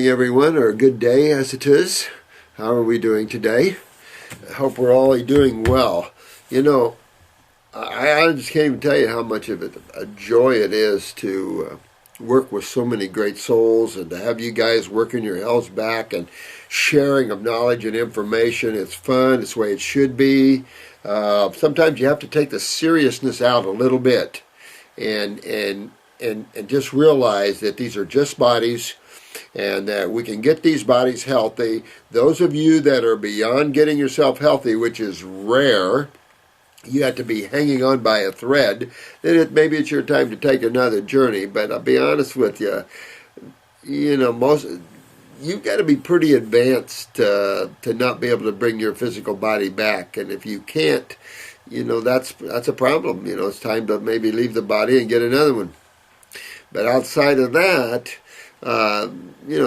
morning, everyone, or good day as it is. How are we doing today? I hope we're all doing well. You know, I just can't even tell you how much of a joy it is to work with so many great souls and to have you guys working your hells back and sharing of knowledge and information. It's fun. It's the way it should be. Sometimes you have to take the seriousness out a little bit and just realize that these are just bodies and that we can get these bodies healthy. Those of you that are beyond getting yourself healthy, which is rare, you have to be hanging on by a thread, then maybe it's your time to take another journey. But I'll be honest with you, you've got to be pretty advanced to not be able to bring your physical body back. And if you can't, that's a problem. It's time to maybe leave the body and get another one. But outside of that,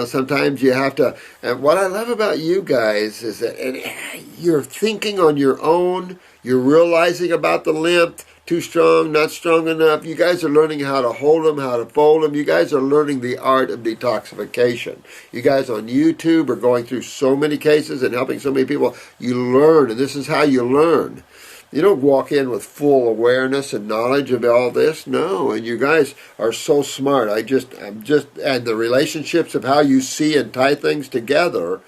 sometimes you have to, and what I love about you guys is that you're thinking on your own, you're realizing about the lymph, too strong, not strong enough. You guys are learning how to hold them, how to fold them. You guys are learning the art of detoxification. You guys on YouTube are going through so many cases and helping so many people. You learn, and this is how you learn. You don't walk in with full awareness and knowledge of all this. No, and you guys are so smart. And the relationships of how you see and tie things together,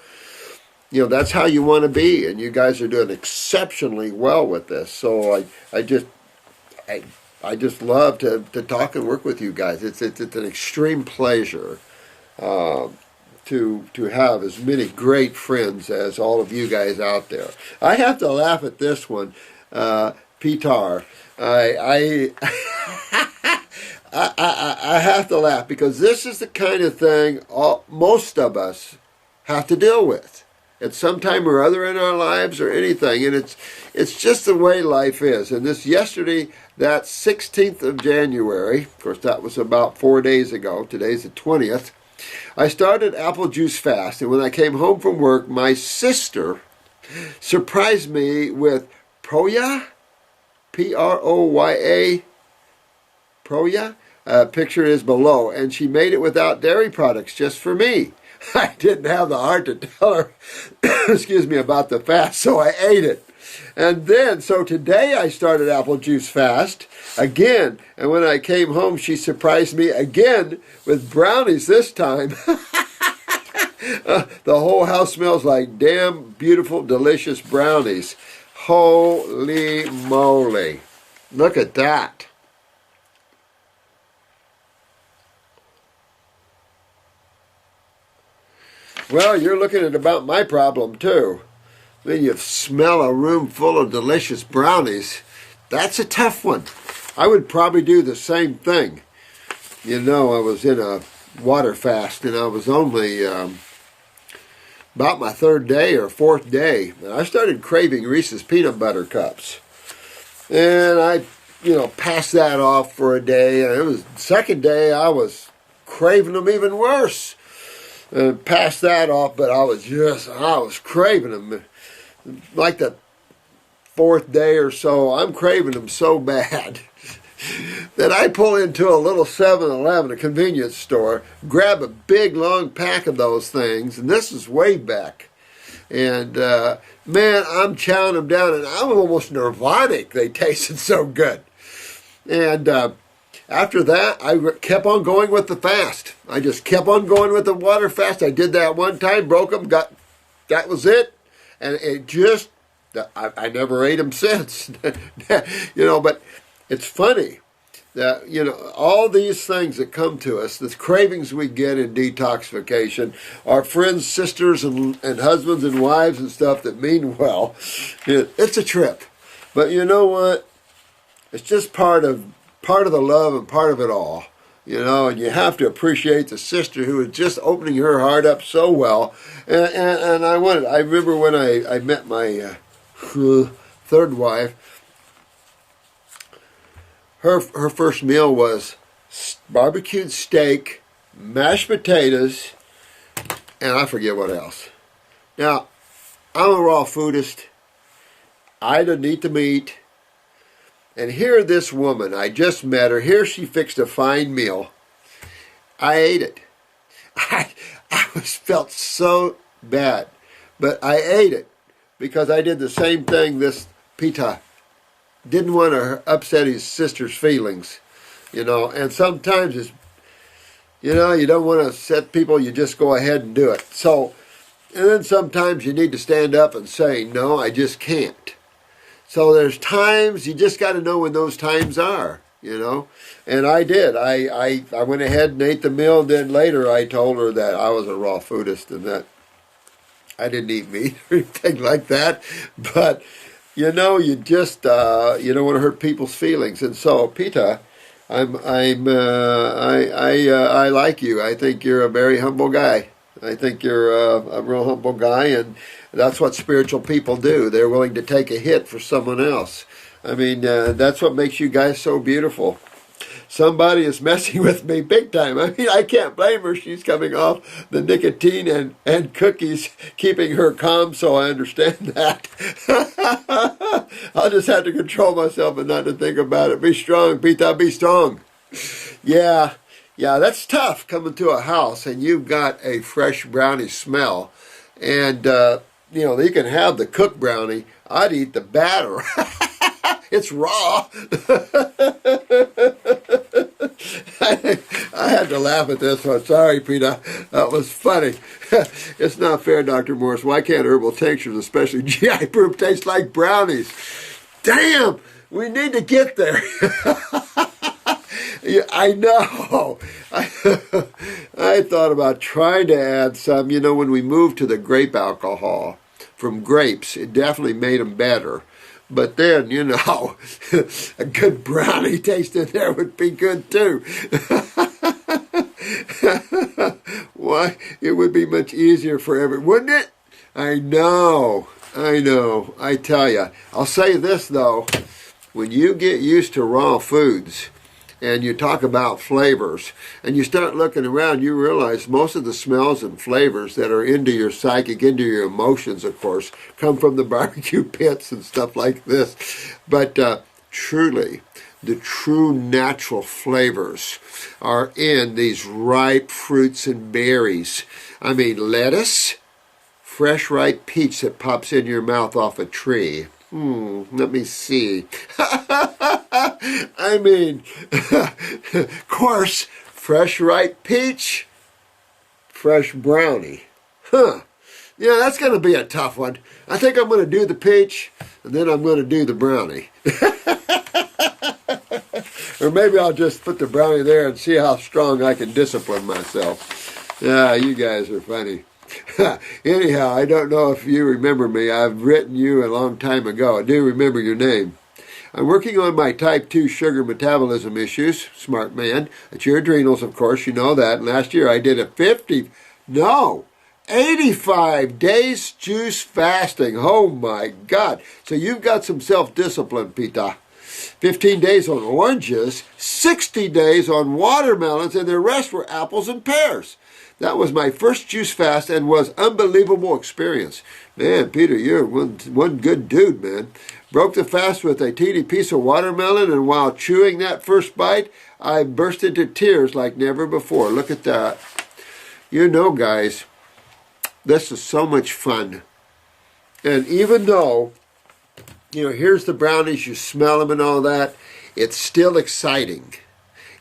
that's how you want to be. And you guys are doing exceptionally well with this. So I just love to talk and work with you guys. It's an extreme pleasure to have as many great friends as all of you guys out there. I have to laugh at this one. Petar, I have to laugh because this is the kind of thing most of us have to deal with at some time or other in our lives or anything, and it's just the way life is. And this yesterday, that 16th of January, of course that was about 4 days ago, today's the 20th, I started apple juice fast, and when I came home from work, my sister surprised me with Proya, P-R-O-Y-A, Proya. Picture is below, and she made it without dairy products just for me. I didn't have the heart to tell her, excuse me, about the fast, so I ate it. And then, so today I started apple juice fast again, and when I came home, she surprised me again with brownies this time. The whole house smells like damn beautiful, delicious brownies. Holy moly. Look at that. Well, you're looking at about my problem too. When you smell a room full of delicious brownies, that's a tough one. I would probably do the same thing. I was in a water fast and I was only about my third day or fourth day, and I started craving Reese's peanut butter cups. And I, passed that off for a day. And it was the second day I was craving them even worse. And passed that off, but I was craving them. Like the fourth day or so, I'm craving them so bad that I pull into a little 7-Eleven, a convenience store, grab a big long pack of those things, and this is way back. And man, I'm chowing them down, and I'm almost nirvanic. They tasted so good. And after that, I kept on going with the fast. I just kept on going with the water fast. I did that one time, broke them, that was it. And it just, I never ate them since. But it's funny that, all these things that come to us, the cravings we get in detoxification, our friends, sisters, and husbands and wives and stuff that mean well, it's a trip. But you know what? It's just part of the love and part of it all. And you have to appreciate the sister who is just opening her heart up so well. And I remember when I met my third wife, her first meal was barbecued steak, mashed potatoes, and I forget what else. Now, I'm a raw foodist. I didn't eat the meat. And here this woman, I just met her. Here she fixed a fine meal. I ate it. I felt so bad. But I ate it because I did the same thing this Petar. Didn't want to upset his sister's feelings, and sometimes it's, you don't want to upset people, you just go ahead and do it. So, and then sometimes you need to stand up and say, no, I just can't. So there's times, you just got to know when those times are, And I did. I went ahead and ate the meal, and then later I told her that I was a raw foodist and that I didn't eat meat or anything like that. But, you just, you don't want to hurt people's feelings. And so, Petar, I like you. I think you're a very humble guy. I think you're a real humble guy, and that's what spiritual people do. They're willing to take a hit for someone else. I mean, that's what makes you guys so beautiful. Somebody is messing with me big time. I mean, I can't blame her. She's coming off the nicotine and cookies, keeping her calm, so I understand that. I'll just have to control myself and not to think about it. Be strong, Petar, be strong. Yeah, that's tough, coming to a house and you've got a fresh brownie smell. And, you can have the cooked brownie. I'd eat the batter. It's raw. I had to laugh at this one. Sorry, Petar. That was funny. It's not fair, Dr. Morris. Why can't herbal tinctures, especially GI proof, taste like brownies? Damn! We need to get there. Yeah, I know. I thought about trying to add some. When we moved to the grape alcohol from grapes, it definitely made them better. But then, a good brownie taste in there would be good too. Why? It would be much easier for everyone, wouldn't it? I know. I tell you. I'll say this, though. When you get used to raw foods, and you talk about flavors, and you start looking around, you realize most of the smells and flavors that are into your psychic, into your emotions, of course, come from the barbecue pits and stuff like this. But truly, the true natural flavors are in these ripe fruits and berries. I mean, lettuce, fresh ripe peach that pops in your mouth off a tree. Let me see. I mean, of course, fresh ripe peach, fresh brownie. Yeah, that's going to be a tough one. I think I'm going to do the peach, and then I'm going to do the brownie. Or maybe I'll just put the brownie there and see how strong I can discipline myself. Yeah, you guys are funny. Anyhow, I don't know if you remember me. I've written you a long time ago. I do remember your name. I'm working on my type 2 sugar metabolism issues. Smart man. It's your adrenals, of course. You know that. And last year I did a 85 days juice fasting. Oh my God. So you've got some self-discipline, Petar. 15 days on oranges, 60 days on watermelons, and the rest were apples and pears. That was my first juice fast and was unbelievable experience. Man, Petar, you're one good dude, man. Broke the fast with a teeny piece of watermelon, and while chewing that first bite, I burst into tears like never before. Look at that. Guys, this is so much fun. And even though, here's the brownies, you smell them and all that, it's still exciting.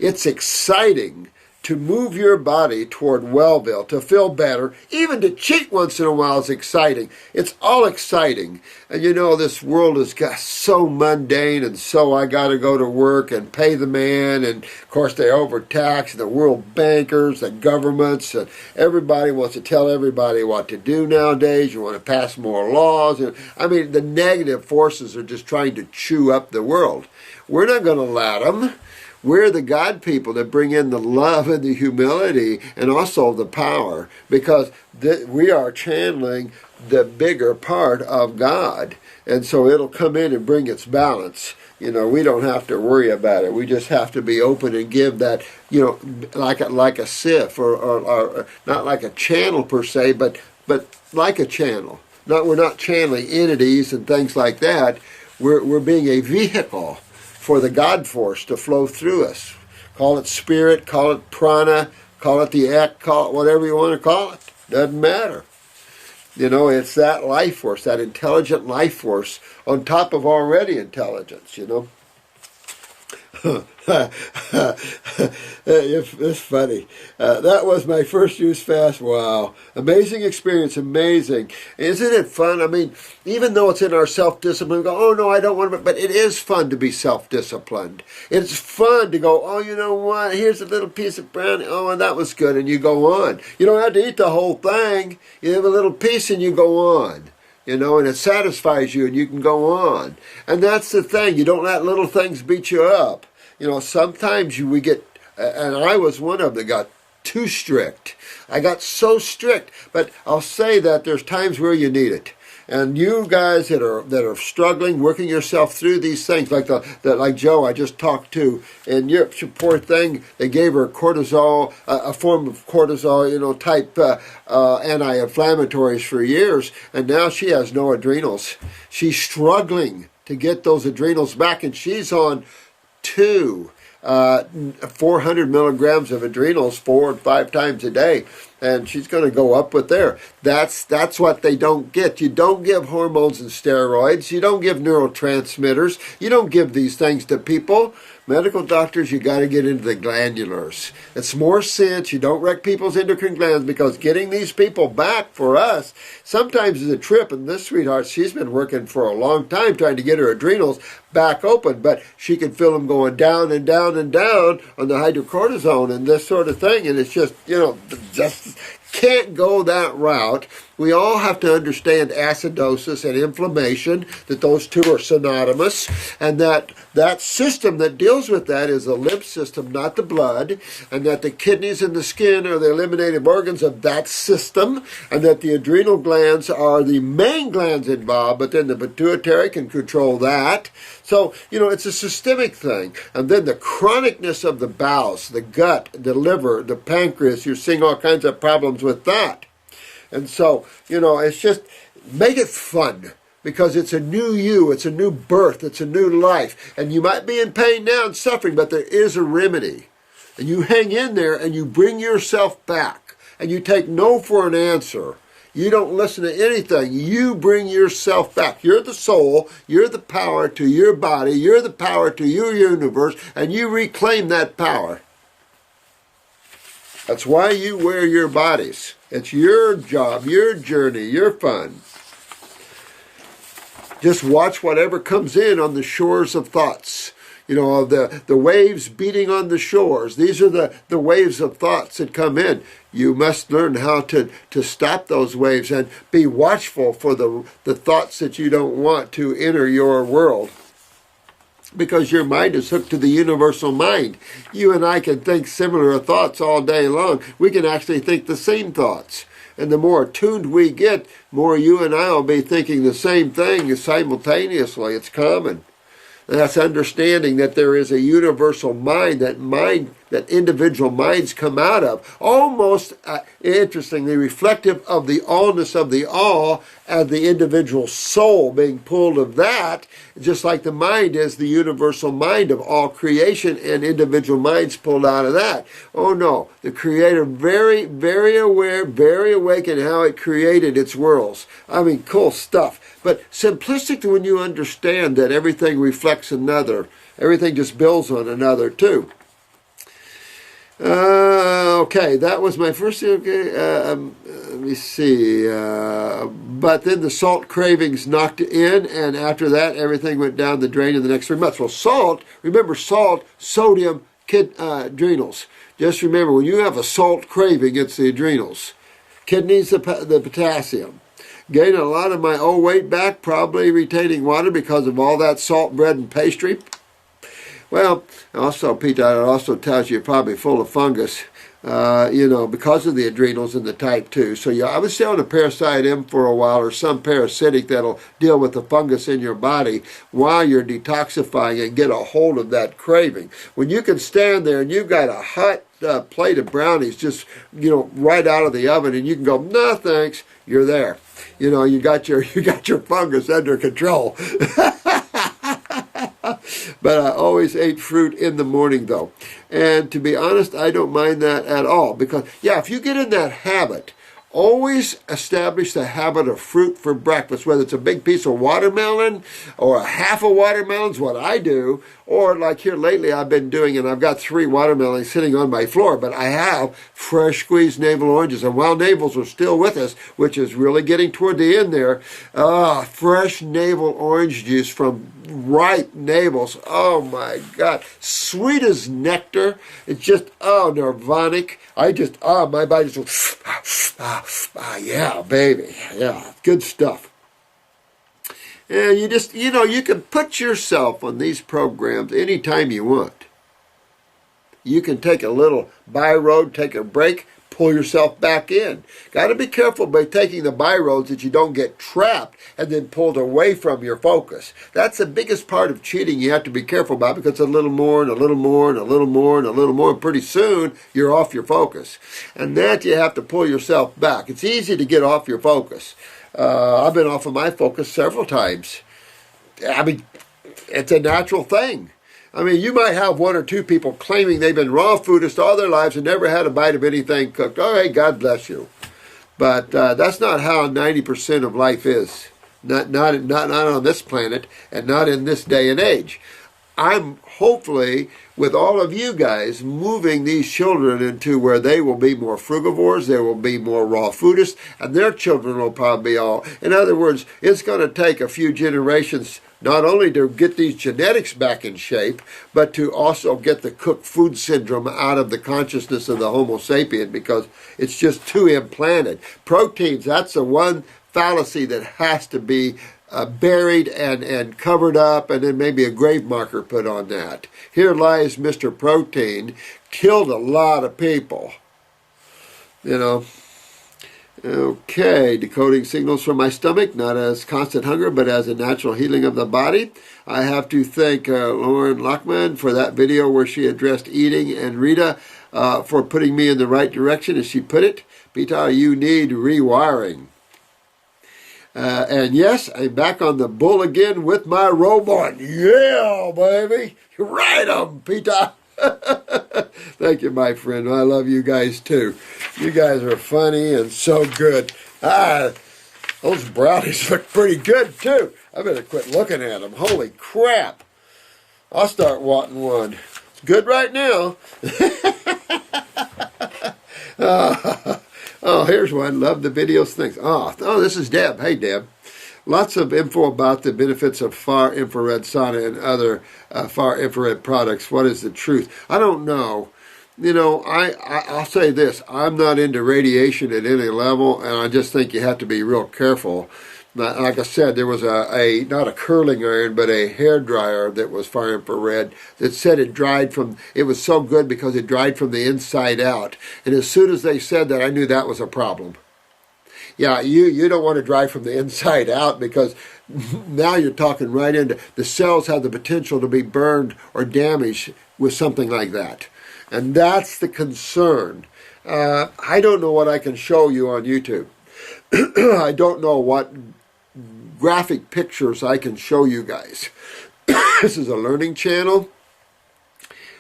It's exciting to move your body toward Wellville, to feel better. Even to cheat once in a while is exciting. It's all exciting. And this world has got so mundane, and so I got to go to work and pay the man, and of course they overtax the world bankers, the governments, and everybody wants to tell everybody what to do nowadays. You want to pass more laws. I mean, the negative forces are just trying to chew up the world. We're not going to let them. We're the God people that bring in the love and the humility and also the power, because we are channeling the bigger part of God. And so it'll come in and bring its balance. We don't have to worry about it. We just have to be open and give that, like a sieve or not like a channel per se, but like a channel. We're not channeling entities and things like that. We're being a vehicle for the God force to flow through us. Call it spirit, call it prana, call it the ek, call it whatever you want to call it. Doesn't matter. You know, it's that life force, that intelligent life force on top of already intelligence, you know. It's funny. That was my first juice fast. Wow. Amazing experience. Amazing. Isn't it fun? I mean, even though it's in our self-discipline, we go, oh, no, I don't want to, but it is fun to be self-disciplined. It's fun to go, oh, you know what? Here's a little piece of brownie. Oh, and that was good. And you go on. You don't have to eat the whole thing. You have a little piece and you go on. You know, and it satisfies you and you can go on. And that's the thing. You don't let little things beat you up. You know, sometimes we get, and I was one of them that got too strict. I got so strict, but I'll say that there's times where you need it. And you guys that are struggling, working yourself through these things, like Joe I just talked to, and your poor thing, they gave her cortisol, a form of cortisol, you know, type anti-inflammatories for years, and now she has no adrenals. She's struggling to get those adrenals back, and she's on 400 milligrams of adrenals 4 or 5 times a day, and she's going to go up with there. That's what they don't get. You don't give hormones and steroids. You don't give neurotransmitters. You don't give these things to people. Medical doctors, you got to get into the glandulars. It's more sense. You don't wreck people's endocrine glands, because getting these people back for us sometimes is a trip. And this sweetheart, she's been working for a long time trying to get her adrenals back open, but she can feel them going down and down and down on the hydrocortisone and this sort of thing. And it's just, you know, just can't go that route. We all have to understand acidosis and inflammation, that those two are synonymous, and that system that deals with that is the lymph system, not the blood, and that the kidneys and the skin are the eliminative organs of that system, and that the adrenal glands are the main glands involved, but then the pituitary can control that. So, you know, it's a systemic thing. And then the chronicness of the bowels, the gut, the liver, the pancreas, you're seeing all kinds of problems with that. And so, you know, it's just, make it fun, because it's a new you, it's a new birth, it's a new life. And you might be in pain now and suffering, but there is a remedy. And you hang in there and you bring yourself back, and you take no for an answer. You don't listen to anything. You bring yourself back. You're the soul. You're the power to your body. You're the power to your universe, and you reclaim that power. That's why you wear your bodies. It's your job, your journey, your fun. Just watch whatever comes in on the shores of thoughts. You know, the waves beating on the shores. These are the waves of thoughts that come in. You must learn how to stop those waves and be watchful for the thoughts that you don't want to enter your world. Because your mind is hooked to the universal mind. You and I can think similar thoughts all day long. We can actually think the same thoughts. And the more attuned we get, more you and I will be thinking the same thing simultaneously. It's common. And that's understanding that there is a universal mind that individual minds come out of. Almost, interestingly, reflective of the allness of the all, as the individual soul being pulled of that, just like the mind is the universal mind of all creation, and individual minds pulled out of that. Oh no, the Creator very, very aware, very awake in how it created its worlds. I mean, cool stuff. But simplistic when you understand that everything reflects another. Everything just builds on another too. Okay, that was my first. Okay, let me see. But then the salt cravings knocked in, and after that, everything went down the drain in the next 3 months. Well, salt. Remember, salt, sodium, adrenals. Just remember, when you have a salt craving, it's the adrenals. Kidneys, the potassium. Gained a lot of my old weight back, probably retaining water because of all that salt, bread, and pastry. Well, also, Peter, it also tells you you're probably full of fungus, you know, because of the adrenals and the type 2. So I would stay on a parasite M for a while, or some parasitic that'll deal with the fungus in your body while you're detoxifying and get a hold of that craving. When you can stand there and you've got a hot plate of brownies just, you know, right out of the oven, and you can go, no thanks, you're there. You know, you got your fungus under control. But I always ate fruit in the morning, though. And to be honest, I don't mind that at all. Because, yeah, if you get in that habit, Always establish the habit of fruit for breakfast, whether it's a big piece of watermelon or a half a watermelon's what I do, or like here lately I've been doing, and I've got 3 watermelons sitting on my floor, but I have fresh squeezed navel oranges, and while navels are still with us, which is really getting toward the end there, fresh navel orange juice from ripe navels, oh my God, sweet as nectar. It's just, nirvanic. My body just goes, yeah, baby, yeah, good stuff. And you just, you can put yourself on these programs anytime you want. You can take a little by road, take a break, pull yourself back in. Got to be careful by taking the by roads that you don't get trapped and then pulled away from your focus. That's the biggest part of cheating you have to be careful about, because a little more and a little more and a little more and a little more, and pretty soon you're off your focus. And that you have to pull yourself back. It's easy to get off your focus. I've been off of my focus several times. I mean, it's a natural thing. I mean, you might have 1 or 2 people claiming they've been raw foodists all their lives and never had a bite of anything cooked. Oh, hey, God bless you. But that's not how 90% of life is. Not on this planet, and not in this day and age. I'm hopefully, with all of you guys, moving these children into where they will be more frugivores, they will be more raw foodists, and their children will probably be all. In other words, it's going to take a few generations not only to get these genetics back in shape, but to also get the cooked food syndrome out of the consciousness of the Homo sapien, because it's just too implanted. Proteins, that's the one fallacy that has to be buried and covered up, and then maybe a grave marker put on that. Here lies Mr. Protein, killed a lot of people. Okay, decoding signals from my stomach, not as constant hunger, but as a natural healing of the body. I have to thank Lauren Lockman for that video where she addressed eating, and Rita for putting me in the right direction, as she put it. Petar, you need rewiring. And yes, I'm back on the bull again with my robot. Yeah, baby. Ride 'em, Petar. Thank you, my friend. I love you guys, too. You guys are funny and so good. Those brownies look pretty good, too. I better quit looking at them. Holy crap. I'll start wanting one. It's good right now. Oh, here's one. Love the videos. Thanks. Oh, this is Deb. Hey, Deb. Lots of info about the benefits of far infrared sauna and other far infrared products. What is the truth? I don't know. I'll say this. I'm not into radiation at any level, and I just think you have to be real careful. Like I said, there was not a curling iron, but a hair dryer that was far infrared that said it was so good because it dried from the inside out. And as soon as they said that, I knew that was a problem. Yeah, you don't want to dry from the inside out, because now you're talking right into the cells have the potential to be burned or damaged with something like that. And that's the concern. I don't know what I can show you on YouTube. I don't know what graphic pictures I can show you guys. This is a learning channel,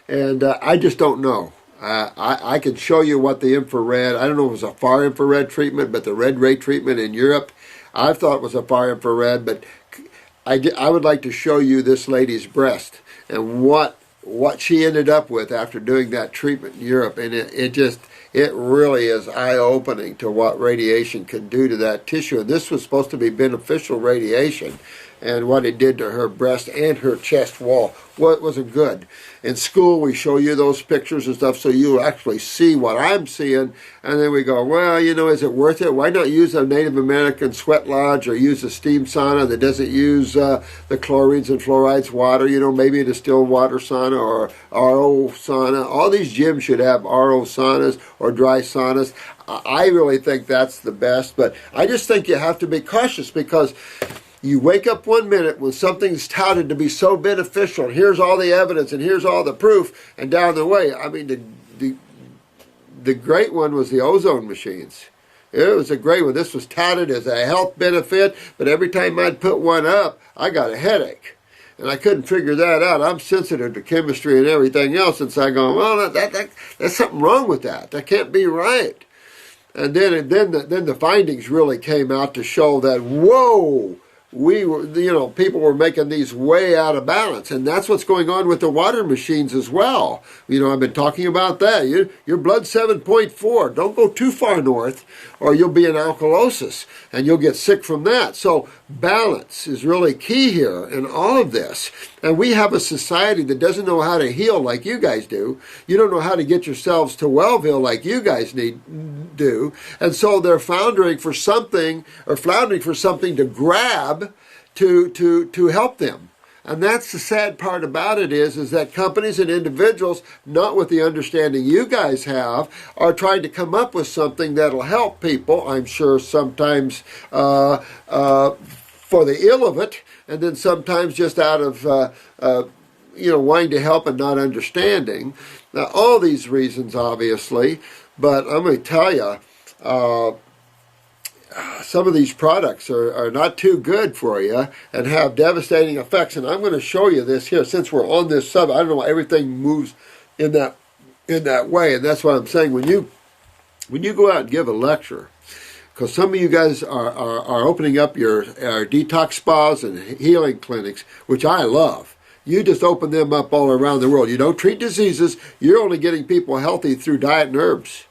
and I just don't know. I can show you what the infrared, I don't know if it was a far infrared treatment, but the red ray treatment in Europe, I thought it was a far infrared, but I would like to show you this lady's breast and what she ended up with after doing that treatment in Europe. And it really is eye-opening to what radiation can do to that tissue. And this was supposed to be beneficial radiation, and what it did to her breast and her chest wall. Well, it wasn't good. In school, we show you those pictures and stuff so you actually see what I'm seeing, and then we go, well, is it worth it? Why not use a Native American sweat lodge, or use a steam sauna that doesn't use the chlorines and fluorides water, maybe a distilled water sauna or RO sauna. All these gyms should have RO saunas or dry saunas. I really think that's the best, but I just think you have to be cautious, because you wake up one minute when something's touted to be so beneficial, and here's all the evidence, and here's all the proof, and down the way, I mean, the great one was the ozone machines. It was a great one. This was touted as a health benefit, but every time I'd put one up, I got a headache. And I couldn't figure that out. I'm sensitive to chemistry and everything else, and so I go, well, that's something wrong with that. That can't be right. And then the findings really came out to show that, whoa, we were, people were making these way out of balance. And that's what's going on with the water machines as well. I've been talking about that. Your blood's 7.4. Don't go too far north or you'll be in alkalosis and you'll get sick from that. So balance is really key here in all of this. And we have a society that doesn't know how to heal like you guys do. You don't know how to get yourselves to Wellville like you guys do. And so they're floundering for something to grab to help them. And that's the sad part about it is that companies and individuals, not with the understanding you guys have, are trying to come up with something that'll help people, I'm sure sometimes for the ill of it, and then sometimes just out of wanting to help and not understanding. Now, all these reasons, obviously, but I'm going to tell you, some of these products are not too good for you and have devastating effects. And I'm going to show you this here. Since we're on this subject, I don't know why everything moves in that way. And that's what I'm saying. When you go out and give a lecture, because some of you guys are opening up your detox spas and healing clinics, which I love. You just open them up all around the world. You don't treat diseases. You're only getting people healthy through diet and herbs.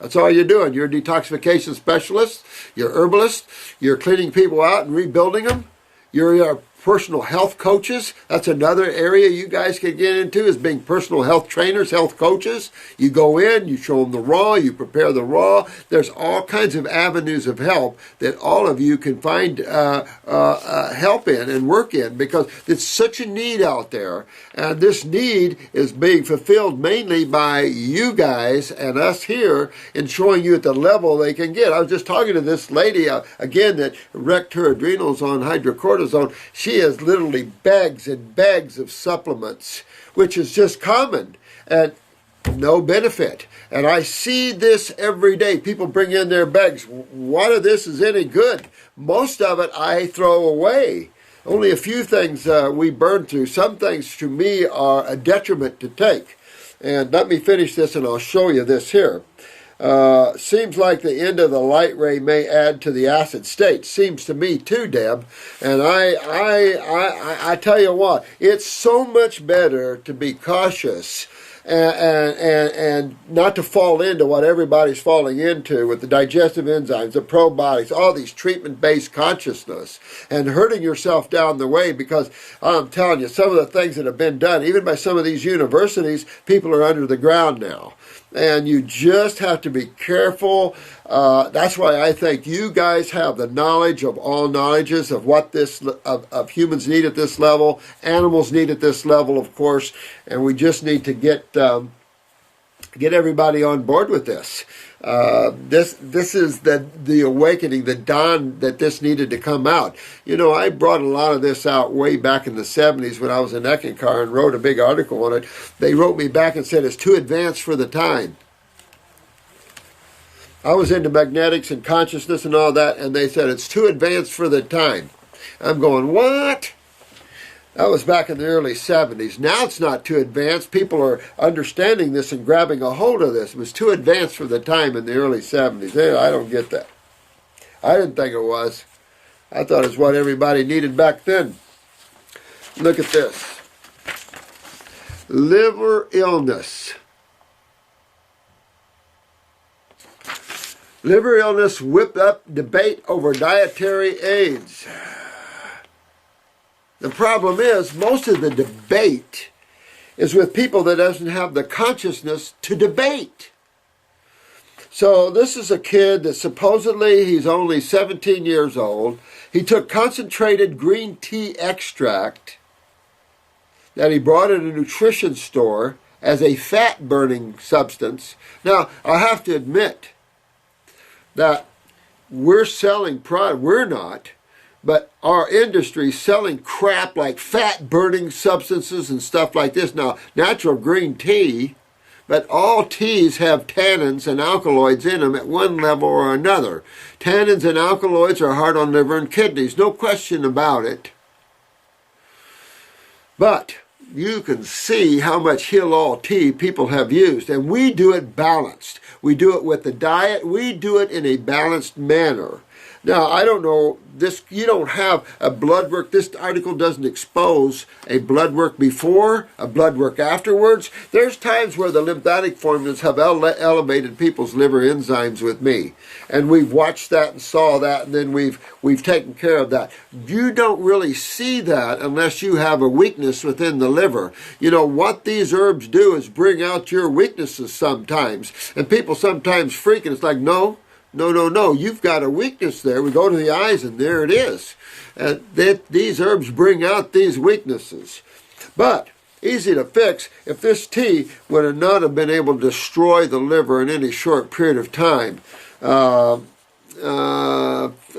That's all you're doing. You're a detoxification specialist. You're herbalist. You're cleaning people out and rebuilding them. You're personal health coaches. That's another area you guys can get into, is being personal health trainers, health coaches. You go in, you show them the raw, you prepare the raw. There's all kinds of avenues of help that all of you can find help in and work in, because it's such a need out there. And this need is being fulfilled mainly by you guys and us here in showing you at the level they can get. I was just talking to this lady, again, that wrecked her adrenals on hydrocortisone. She has literally bags and bags of supplements, which is just common and no benefit. And I see this every day. People bring in their bags. What of this is any good? Most of it I throw away. Only a few things we burn through. Some things to me are a detriment to take. And let me finish this and I'll show you this here. Seems like the end of the light ray may add to the acid state. Seems to me too, Deb. And I tell you what, it's so much better to be cautious and not to fall into what everybody's falling into with the digestive enzymes, the probiotics, all these treatment-based consciousness, and hurting yourself down the way, because I'm telling you, some of the things that have been done, even by some of these universities, people are under the ground now. And you just have to be careful. That's why I think you guys have the knowledge of all knowledges of what this of humans need at this level, animals need at this level, of course, and we just need to get everybody on board with this. This is the awakening, the dawn that this needed to come out. I brought a lot of this out way back in the 70s when I was in Eckankar and wrote a big article on it. They wrote me back and said it's too advanced for the time. I was into magnetics and consciousness and all that, and they said it's too advanced for the time. I'm going, what? That was back in the early 70s. Now it's not too advanced. People are understanding this and grabbing a hold of this. It was too advanced for the time in the early 70s. I don't get that. I didn't think it was. I thought it was what everybody needed back then. Look at this. Liver illness. Liver illness whipped up debate over dietary aids. The problem is, most of the debate is with people that doesn't have the consciousness to debate. So this is a kid that supposedly he's only 17 years old. He took concentrated green tea extract that he brought at a nutrition store as a fat-burning substance. Now, I have to admit that we're selling product. We're not. But our industry selling crap like fat-burning substances and stuff like this. Now, natural green tea, but all teas have tannins and alkaloids in them at one level or another. Tannins and alkaloids are hard on liver and kidneys, no question about it. But you can see how much Heal All tea people have used. And we do it balanced. We do it with the diet. We do it in a balanced manner. Now, I don't know, you don't have a blood work. This article doesn't expose a blood work before, a blood work afterwards. There's times where the lymphatic formulas have elevated people's liver enzymes with me. And we've watched that and saw that, and then we've taken care of that. You don't really see that unless you have a weakness within the liver. You know, what these herbs do is bring out your weaknesses sometimes. And people sometimes freak, and it's like, no, you've got a weakness there. We go to the eyes, and there it is. These herbs bring out these weaknesses. But easy to fix. If this tea would not have been able to destroy the liver in any short period of time,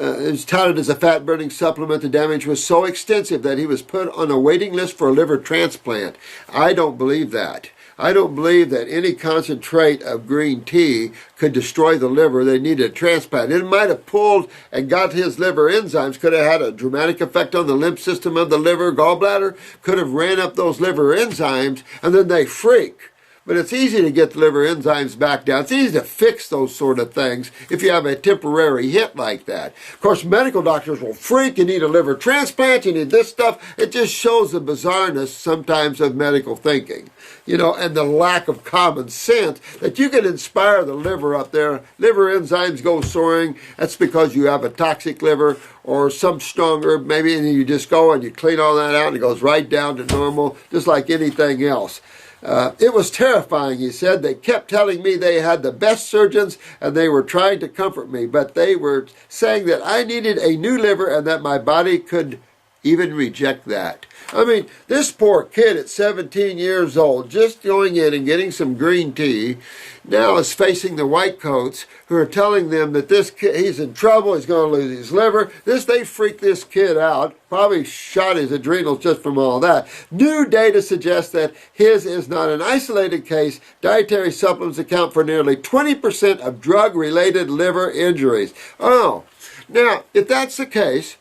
it's touted as a fat-burning supplement. The damage was so extensive that he was put on a waiting list for a liver transplant. I don't believe that. I don't believe that any concentrate of green tea could destroy the liver. They needed a transplant. It might have pulled and got his liver enzymes, could have had a dramatic effect on the lymph system of the liver, gallbladder, could have ran up those liver enzymes, and then they freak. But it's easy to get the liver enzymes back down. It's easy to fix those sort of things if you have a temporary hit like that. Of course, medical doctors will freak. You need a liver transplant. You need this stuff. It just shows the bizarreness sometimes of medical thinking, you know, and the lack of common sense that you can inspire the liver up there. Liver enzymes go soaring. That's because you have a toxic liver or some strong herb maybe, and you just go and you clean all that out and it goes right down to normal, just like anything else. It was terrifying, he said. They kept telling me they had the best surgeons and they were trying to comfort me, but they were saying that I needed a new liver and that my body could even reject that. I mean, this poor kid at 17 years old, just going in and getting some green tea, now is facing the white coats who are telling them that this kid, he's in trouble, he's going to lose his liver. They freaked this kid out, probably shot his adrenals just from all that. New data suggests that his is not an isolated case. Dietary supplements account for nearly 20% of drug-related liver injuries. Oh, now, if that's the case,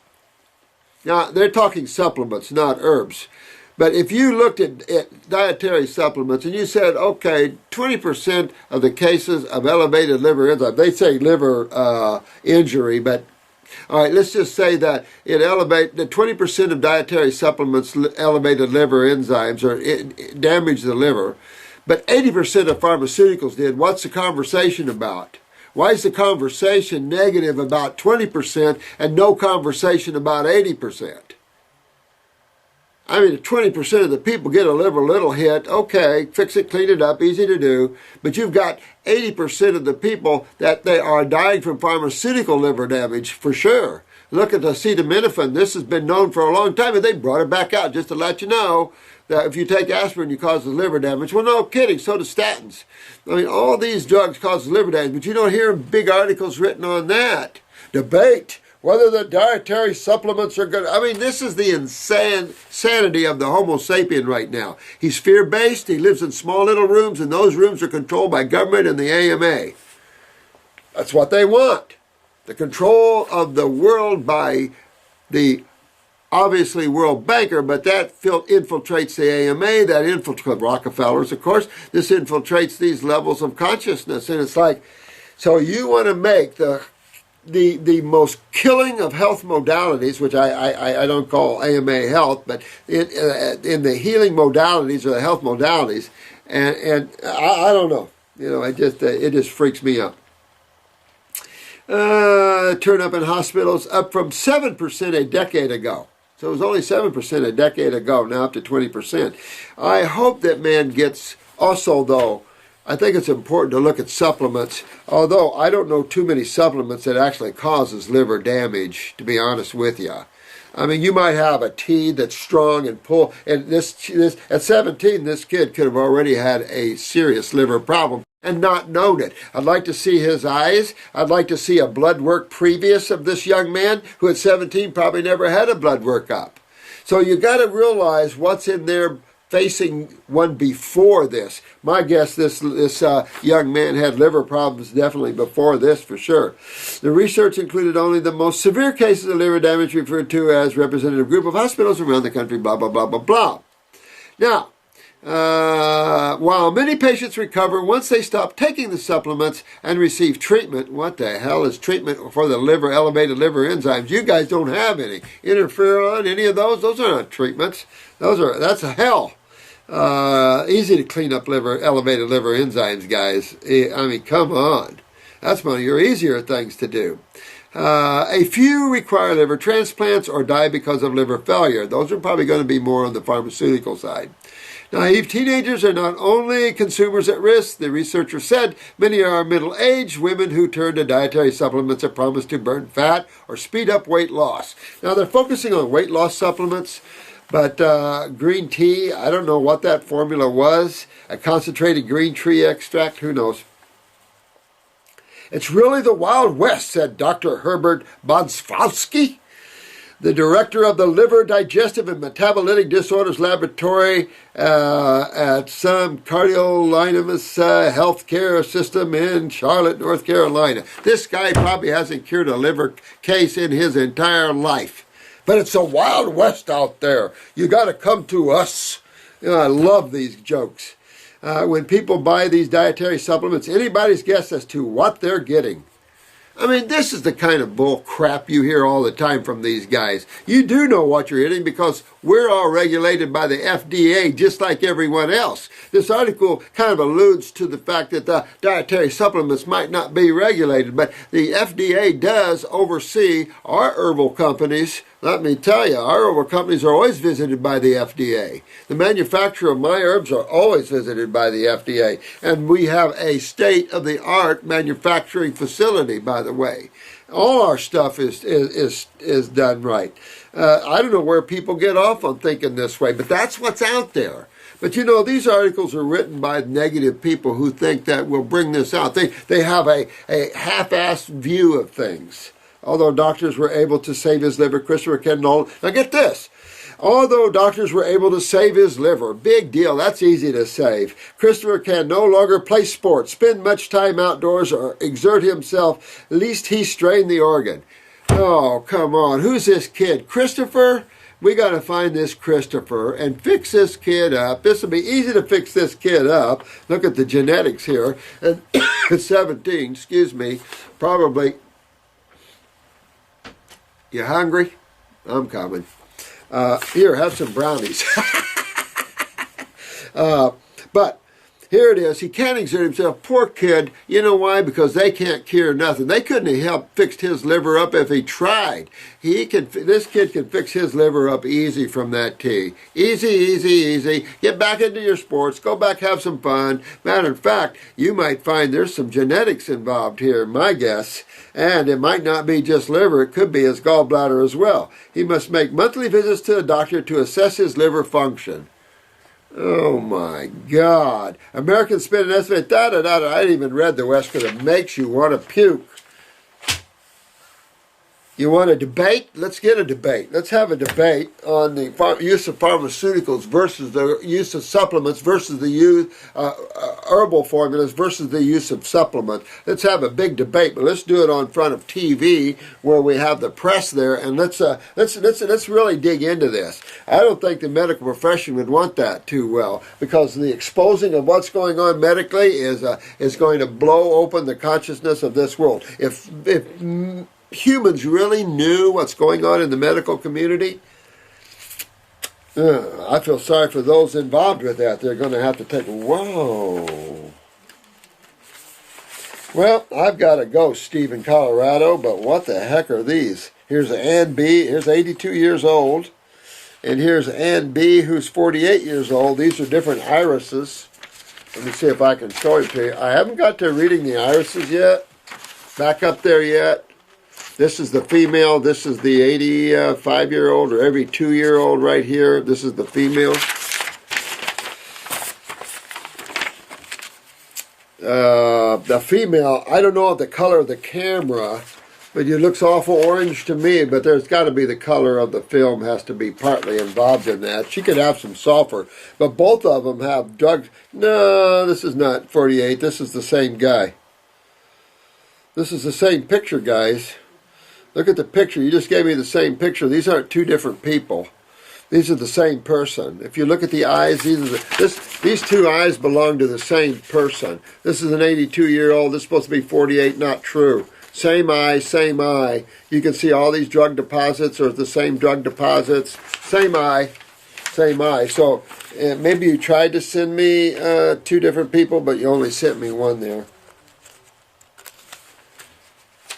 now, they're talking supplements, not herbs. But if you looked at dietary supplements and you said, okay, 20% of the cases of elevated liver enzymes, they say liver injury, but all right, let's just say that that 20% of dietary supplements elevated liver enzymes or damage the liver, but 80% of pharmaceuticals did. What's the conversation about? Why is the conversation negative about 20% and no conversation about 80%? I mean, if 20% of the people get a little hit, okay, fix it, clean it up, easy to do. But you've got 80% of the people that they are dying from pharmaceutical liver damage for sure. Look at the acetaminophen. This has been known for a long time, and they brought it back out just to let you know that if you take aspirin, you cause liver damage. Well, no kidding, so do statins. I mean, all these drugs cause liver damage, but you don't hear big articles written on that. Debate whether the dietary supplements are good. I mean, this is the insanity of the Homo sapien right now. He's fear-based. He lives in small little rooms, and those rooms are controlled by government and the AMA. That's what they want. The control of the world by the obviously world banker, but that infiltrates the AMA, that infiltrates Rockefellers, of course. This infiltrates these levels of consciousness. And it's like, so you want to make the most killing of health modalities, which I don't call AMA health, but in the healing modalities or the health modalities, and I don't know. You know, it just freaks me out. Turn up in hospitals up from 7% a decade ago. So it was only 7% a decade ago, now up to 20%. I hope that man gets, also though, I think it's important to look at supplements, although I don't know too many supplements that actually causes liver damage, to be honest with you. I mean, you might have a tea that's strong and pull, and this at 17, this kid could have already had a serious liver problem and not known it. I'd like to see his eyes. I'd like to see a blood work previous of this young man who at 17 probably never had a blood work up. So you got to realize what's in there facing one before this. My guess this young man had liver problems definitely before this for sure. The research included only the most severe cases of liver damage referred to as representative group of hospitals around the country, blah, blah, blah, blah, blah. Now, while many patients recover once they stop taking the supplements and receive treatment, what the hell is treatment for the liver, elevated liver enzymes? You guys don't have any. Interferon, any of those? Those are not treatments. That's a hell. Easy to clean up elevated liver enzymes, guys. I mean, come on. That's one of your easier things to do. A few require liver transplants or die because of liver failure. Those are probably going to be more on the pharmaceutical side. Naive teenagers are not only consumers at risk, the researcher said, many are middle-aged women who turn to dietary supplements that promise to burn fat or speed up weight loss. Now, they're focusing on weight loss supplements, but green tea, I don't know what that formula was. A concentrated green tree extract, who knows? It's really the Wild West, said Dr. Herbert Bodzwowski, the director of the Liver, Digestive, and Metabolic Disorders Laboratory at some cardiologist healthcare system in Charlotte, North Carolina. This guy probably hasn't cured a liver case in his entire life. But it's a Wild West out there. You got to come to us. You know, I love these jokes. When people buy these dietary supplements, anybody's guess as to what they're getting. I mean, this is the kind of bull crap you hear all the time from these guys. You do know what you're eating because we're all regulated by the FDA just like everyone else. This article kind of alludes to the fact that the dietary supplements might not be regulated, but the FDA does oversee our herbal companies. Let me tell you, our herbal companies are always visited by the FDA. The manufacturer of my herbs are always visited by the FDA. And we have a state-of-the-art manufacturing facility, by the way. All our stuff is done right. I don't know where people get off on thinking this way, but that's what's out there. But you know, these articles are written by negative people who think that we'll bring this out. They have a half-assed view of things. Although doctors were able to save his liver, Christopher can now get this. Although doctors were able to save his liver, big deal, that's easy to save. Christopher can no longer play sports, spend much time outdoors, or exert himself, lest he strain the organ. Oh, come on, who's this kid? Christopher? We got to find this Christopher and fix this kid up. This will be easy to fix this kid up. Look at the genetics here. And 17, excuse me, probably. You hungry? I'm coming. Here, have some brownies. But here it is. He can't exert himself. Poor kid. You know why? Because they can't cure nothing. They couldn't have helped fixed his liver up if he tried. This kid can fix his liver up easy from that tea. Easy, easy, easy. Get back into your sports. Go back, have some fun. Matter of fact, you might find there's some genetics involved here, my guess. And it might not be just liver. It could be his gallbladder as well. He must make monthly visits to a doctor to assess his liver function. Oh my God. Americans spend an estimate, I didn't even read the rest because it makes you want to puke. You want a debate? Let's get a debate. Let's have a debate on the use of pharmaceuticals versus the use of supplements versus the use herbal formulas versus the use of supplements. Let's have a big debate, but let's do it on front of TV where we have the press there, and let's really dig into this. I don't think the medical profession would want that too well because the exposing of what's going on medically is going to blow open the consciousness of this world. If humans really knew what's going on in the medical community, I feel sorry for those involved with that. They're going to have to take, whoa. Well, I've got to go, Steve, in Colorado, but what the heck are these? Here's Ann B. Here's 82 years old. And here's Ann B., who's 48 years old. These are different irises. Let me see if I can show it to you. I haven't got to reading the irises yet. Back up there yet. This is the female. This is the 85-year-old or every 2-year-old right here. This is the female. The female, I don't know the color of the camera, but it looks awful orange to me, but there's got to be the color of the film has to be partly involved in that. She could have some sulfur, but both of them have drugs. No, this is not 48. This is the same guy. This is the same picture, guys. Look at the picture. You just gave me the same picture. These aren't two different people. These are the same person. If you look at the eyes, these two eyes belong to the same person. This is an 82-year-old. This is supposed to be 48. Not true. Same eye, same eye. You can see all these drug deposits are the same drug deposits. Same eye, same eye. So maybe you tried to send me two different people, but you only sent me one there.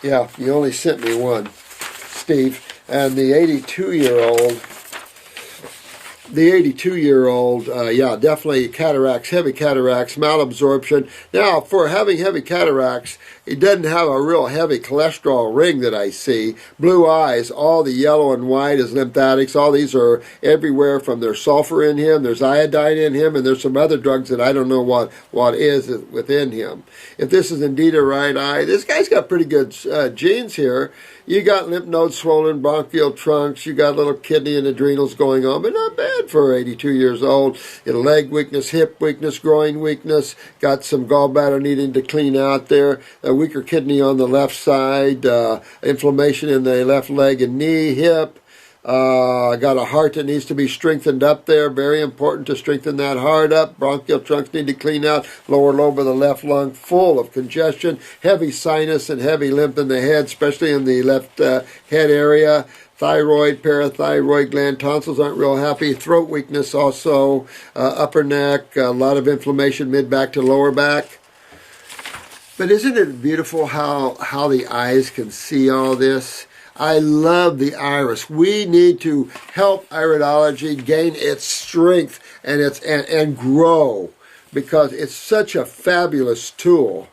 Yeah, you only sent me one, Steve. And the 82-year-old, yeah, definitely cataracts, heavy cataracts, malabsorption. Now, for having heavy cataracts, he doesn't have a real heavy cholesterol ring that I see. Blue eyes, all the yellow and white is lymphatics. All these are everywhere from there's sulfur in him, there's iodine in him, and there's some other drugs that I don't know what is within him. If this is indeed a right eye, this guy's got pretty good genes here. You got lymph nodes swollen, bronchial trunks, you got little kidney and adrenals going on, but not bad for 82 years old. Leg weakness, hip weakness, groin weakness, got some gallbladder needing to clean out there, a weaker kidney on the left side, inflammation in the left leg and knee, hip. Got a heart that needs to be strengthened up there. Very important to strengthen that heart up. Bronchial trunks need to clean out. Lower lobe of the left lung full of congestion. Heavy sinus and heavy lymph in the head, especially in the left head area. Thyroid, parathyroid gland, tonsils aren't real happy. Throat weakness also. Upper neck, a lot of inflammation mid-back to lower back. But isn't it beautiful how the eyes can see all this? I love the iris. We need to help iridology gain its strength and grow, because it's such a fabulous tool.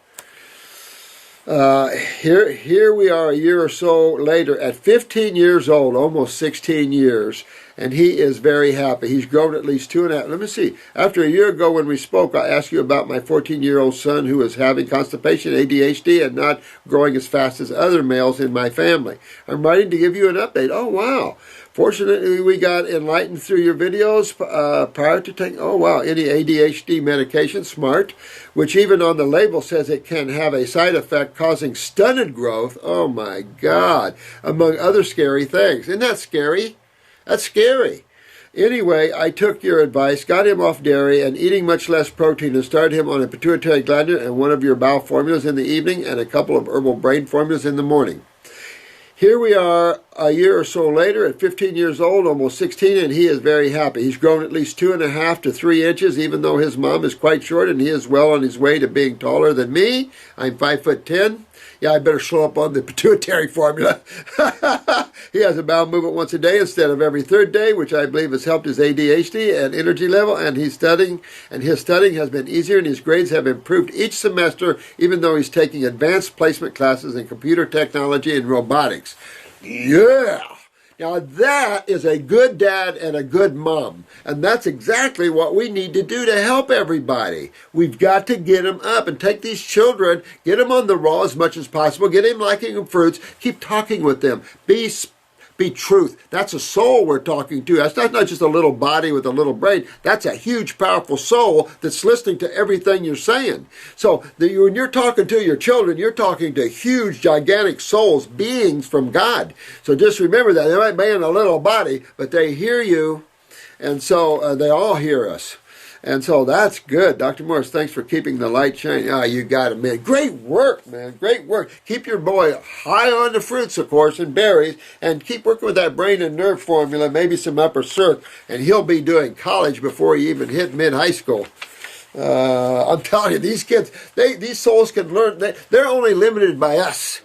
Here we are a year or so later at 15 years old, almost 16 years, and he is very happy. He's grown at least 2.5. Let me see. After a year ago when we spoke, I asked you about my 14-year-old son who is having constipation, ADHD, and not growing as fast as other males in my family. I'm writing to give you an update. Oh, wow. Fortunately, we got enlightened through your videos prior to taking, oh wow, any ADHD medication, smart, which even on the label says it can have a side effect causing stunted growth. Oh my God, among other scary things. Isn't that scary? That's scary. Anyway, I took your advice, got him off dairy and eating much less protein, and started him on a pituitary glandular and one of your bowel formulas in the evening and a couple of herbal brain formulas in the morning. Here we are a year or so later at 15 years old, almost 16, and he is very happy. He's grown at least 2.5 to 3 inches, even though his mom is quite short, and he is well on his way to being taller than me. I'm 5'10". Yeah, I better slow up on the pituitary formula. He has a bowel movement once a day instead of every third day, which I believe has helped his ADHD and energy level, and he's studying, and his studying has been easier, and his grades have improved each semester, even though he's taking advanced placement classes in computer technology and robotics. Yeah! Now that is a good dad and a good mom. And that's exactly what we need to do to help everybody. We've got to get them up and take these children, get them on the raw as much as possible, get them liking them fruits, keep talking with them. Be truth. That's a soul we're talking to. That's not just a little body with a little brain. That's a huge, powerful soul that's listening to everything you're saying. So when you're talking to your children, you're talking to huge, gigantic souls, beings from God. So just remember that. They might be in a little body, but they hear you, and so they all hear us. And so that's good. Dr. Morris, thanks for keeping the light shining. Ah, you got it, man. Great work, man. Great work. Keep your boy high on the fruits, of course, and berries, and keep working with that brain and nerve formula, maybe some upper circ, and he'll be doing college before he even hit mid-high school. I'm telling you, these kids, these souls can learn. They're only limited by us.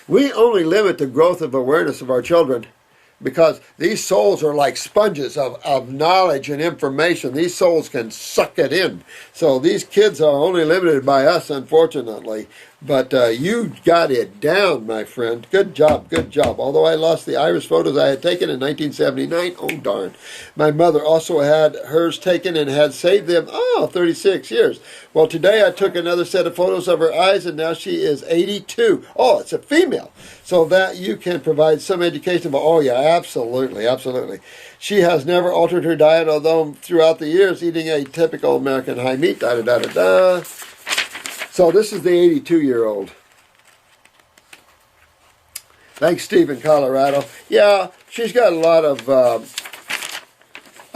We only limit the growth of awareness of our children, because these souls are like sponges of knowledge and information. These souls can suck it in. So these kids are only limited by us, unfortunately. But you got it down, my friend. Good job, good job. Although I lost the iris photos I had taken in 1979, oh darn. My mother also had hers taken and had saved them, 36 years. Well, today I took another set of photos of her eyes, and now she is 82. Oh, it's a female. So that you can provide some education about, oh yeah, absolutely, absolutely. She has never altered her diet, although throughout the years eating a typical American high meat, da-da-da-da-da. So this is the 82-year-old. Thanks, Steve in Colorado. Yeah, she's got a lot of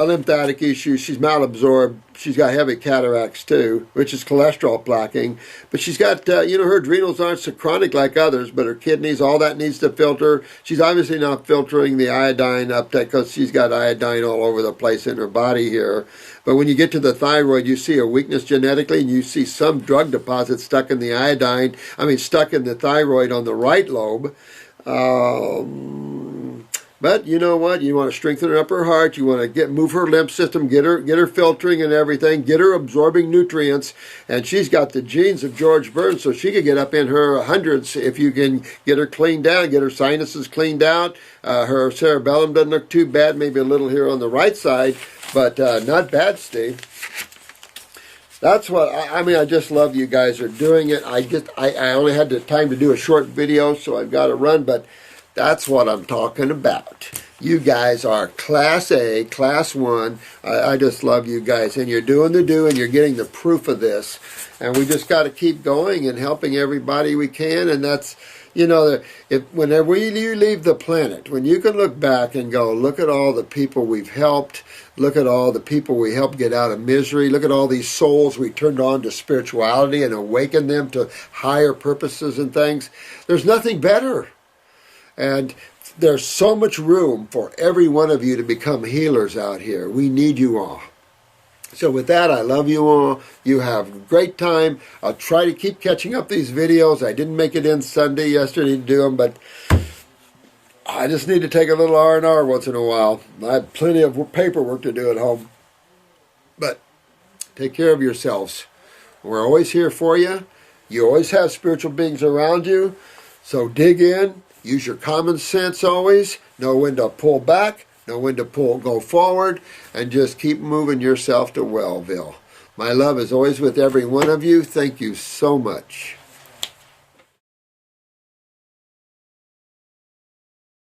a lymphatic issue. She's malabsorbed. She's got heavy cataracts too, which is cholesterol plaquing. But she's got, her adrenals aren't so chronic like others, but her kidneys, all that needs to filter. She's obviously not filtering the iodine uptake because she's got iodine all over the place in her body here. But when you get to the thyroid, you see a weakness genetically, and you see some drug deposits stuck in the stuck in the thyroid on the right lobe. But you know what? You want to strengthen up her heart. You want to move her lymph system, get her filtering and everything, get her absorbing nutrients. And she's got the genes of George Burns, so she could get up in her hundreds if you can get her cleaned down, get her sinuses cleaned out. Her cerebellum doesn't look too bad, maybe a little here on the right side, but not bad, Steve. That's what, I just love you guys are doing it. I only had the time to do a short video, so I've got to run, but that's what I'm talking about. You guys are Class A, Class 1. I just love you guys. And you're doing the do, and you're getting the proof of this. And we just got to keep going and helping everybody we can. And that's, whenever you leave the planet, when you can look back and go, look at all the people we've helped. Look at all the people we helped get out of misery. Look at all these souls we turned on to spirituality and awakened them to higher purposes and things. There's nothing better. And there's so much room for every one of you to become healers out here. We need you all. So with that, I love you all. You have a great time. I'll try to keep catching up these videos. I didn't make it in Sunday yesterday to do them, but I just need to take a little R&R once in a while. I have plenty of paperwork to do at home. But take care of yourselves. We're always here for you. You always have spiritual beings around you. So dig in. Use your common sense always. Know when to pull back. Know when to go forward. And just keep moving yourself to Wellville. My love is always with every one of you. Thank you so much.